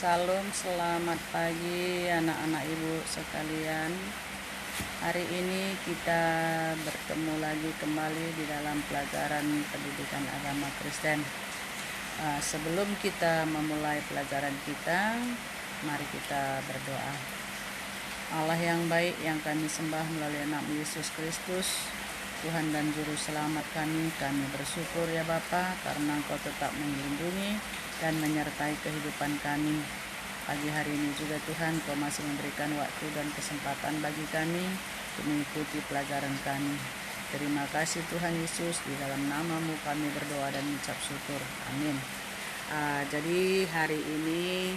Salam, selamat pagi anak-anak ibu sekalian. Hari ini kita bertemu lagi kembali di dalam pelajaran pendidikan agama Kristen. Sebelum kita memulai pelajaran kita, mari kita berdoa. Allah yang baik yang kami sembah melalui nama Yesus Kristus, Tuhan dan Juru Selamat kami bersyukur ya Bapa, karena Engkau tetap melindungi dan menyertai kehidupan kami. Pagi hari ini juga Tuhan, Kau masih memberikan waktu dan kesempatan bagi kami untuk mengikuti pelajaran kami. Terima kasih Tuhan Yesus, di dalam nama-Mu kami berdoa dan mengucap syukur. Amin. Jadi hari ini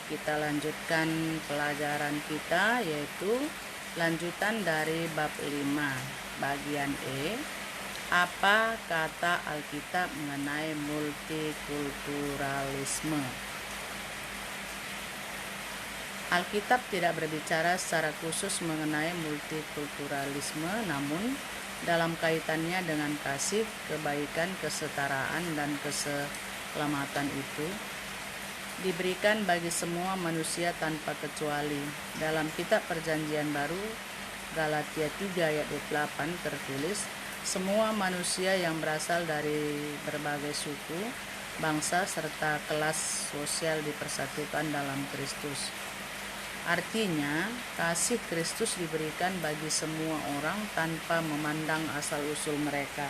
kita lanjutkan pelajaran kita, yaitu lanjutan dari bab 5 bagian E. Apa kata Alkitab mengenai multikulturalisme? Alkitab tidak berbicara secara khusus mengenai multikulturalisme, namun dalam kaitannya dengan kasih, kebaikan, kesetaraan, dan keselamatan itu diberikan bagi semua manusia tanpa kecuali. Dalam kitab Perjanjian Baru, Galatia 3 ayat 28 tertulis, semua manusia yang berasal dari berbagai suku, bangsa, serta kelas sosial dipersatukan dalam Kristus. Artinya, kasih Kristus diberikan bagi semua orang tanpa memandang asal-usul mereka.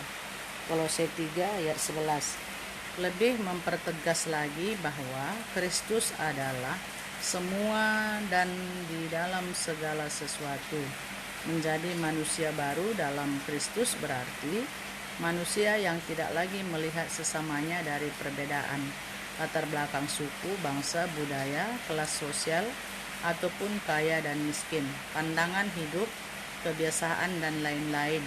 Kolose 3 ayat 11 lebih mempertegas lagi bahwa Kristus adalah semua dan di dalam segala sesuatu. Menjadi manusia baru dalam Kristus berarti manusia yang tidak lagi melihat sesamanya dari perbedaan latar belakang suku, bangsa, budaya, kelas sosial, ataupun kaya dan miskin, pandangan hidup, kebiasaan, dan lain-lain.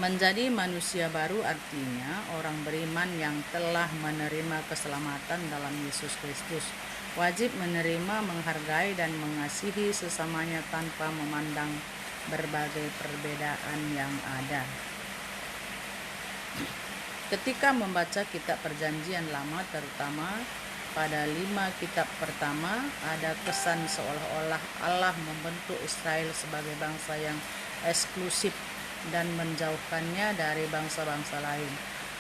Menjadi manusia baru artinya orang beriman yang telah menerima keselamatan dalam Yesus Kristus wajib menerima, menghargai, dan mengasihi sesamanya tanpa memandang berbagai perbedaan yang ada. Ketika membaca kitab Perjanjian Lama, terutama pada 5 kitab pertama, ada kesan seolah-olah Allah membentuk Israel sebagai bangsa yang eksklusif dan menjauhkannya dari bangsa-bangsa lain.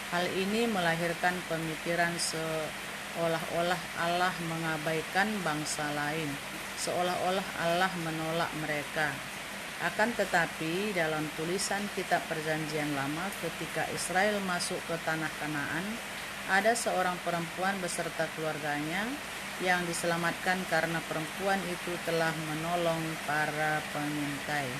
Hal ini melahirkan pemikiran seolah-olah Allah mengabaikan bangsa lain, seolah-olah Allah menolak mereka. Akan tetapi dalam tulisan kitab Perjanjian Lama, ketika Israel masuk ke tanah Kanaan, ada seorang perempuan beserta keluarganya yang diselamatkan karena perempuan itu telah menolong para pengintai.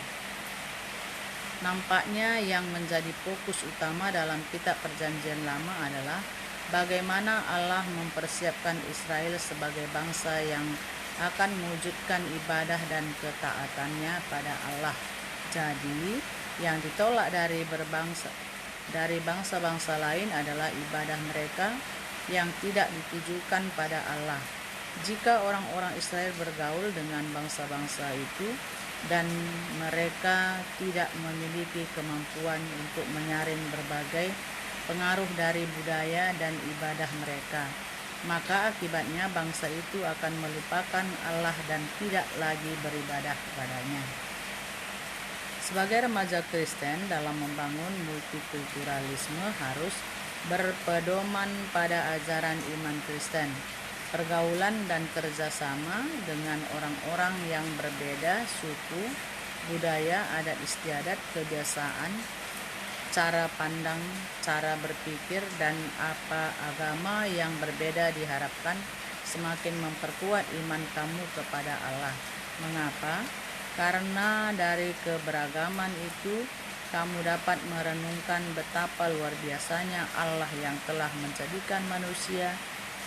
Nampaknya yang menjadi fokus utama dalam kitab Perjanjian Lama adalah bagaimana Allah mempersiapkan Israel sebagai bangsa yang akan mewujudkan ibadah dan ketaatannya pada Allah. Jadi, yang ditolak dari bangsa-bangsa lain adalah ibadah mereka yang tidak ditujukan pada Allah. Jika orang-orang Israel bergaul dengan bangsa-bangsa itu dan mereka tidak memiliki kemampuan untuk menyaring berbagai pengaruh dari budaya dan ibadah mereka, maka akibatnya bangsa itu akan melupakan Allah dan tidak lagi beribadah kepadanya. Sebagai remaja Kristen, dalam membangun multikulturalisme harus berpedoman pada ajaran iman Kristen, pergaulan dan kerjasama dengan orang-orang yang berbeda suku, budaya, adat istiadat, kebiasaan, cara pandang, cara berpikir, dan apa agama yang berbeda diharapkan semakin memperkuat iman kamu kepada Allah. Mengapa? Karena dari keberagaman itu kamu dapat merenungkan betapa luar biasanya Allah yang telah menjadikan manusia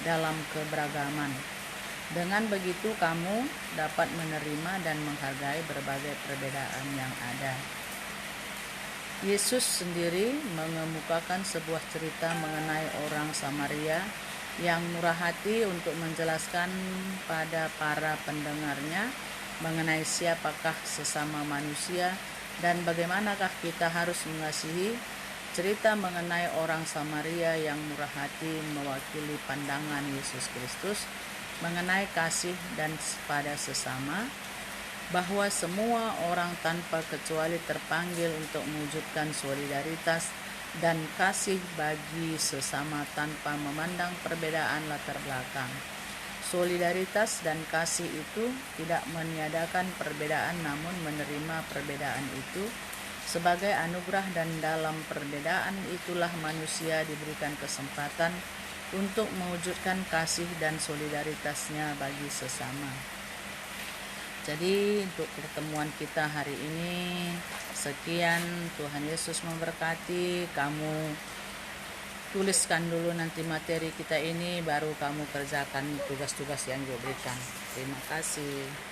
dalam keberagaman. Dengan begitu kamu dapat menerima dan menghargai berbagai perbedaan yang ada. Yesus sendiri mengemukakan sebuah cerita mengenai orang Samaria yang murah hati untuk menjelaskan pada para pendengarnya mengenai siapakah sesama manusia dan bagaimanakah kita harus mengasihi. Cerita mengenai orang Samaria yang murah hati mewakili pandangan Yesus Kristus mengenai kasih dan pada sesama, bahwa semua orang tanpa kecuali terpanggil untuk mewujudkan solidaritas dan kasih bagi sesama tanpa memandang perbedaan latar belakang. Solidaritas dan kasih itu tidak meniadakan perbedaan, namun menerima perbedaan itu sebagai anugerah, dan dalam perbedaan itulah manusia diberikan kesempatan untuk mewujudkan kasih dan solidaritasnya bagi sesama. Jadi untuk pertemuan kita hari ini sekian. Tuhan Yesus memberkati. Kamu tuliskan dulu nanti materi kita ini, baru kamu kerjakan tugas-tugas yang diberikan. Terima kasih.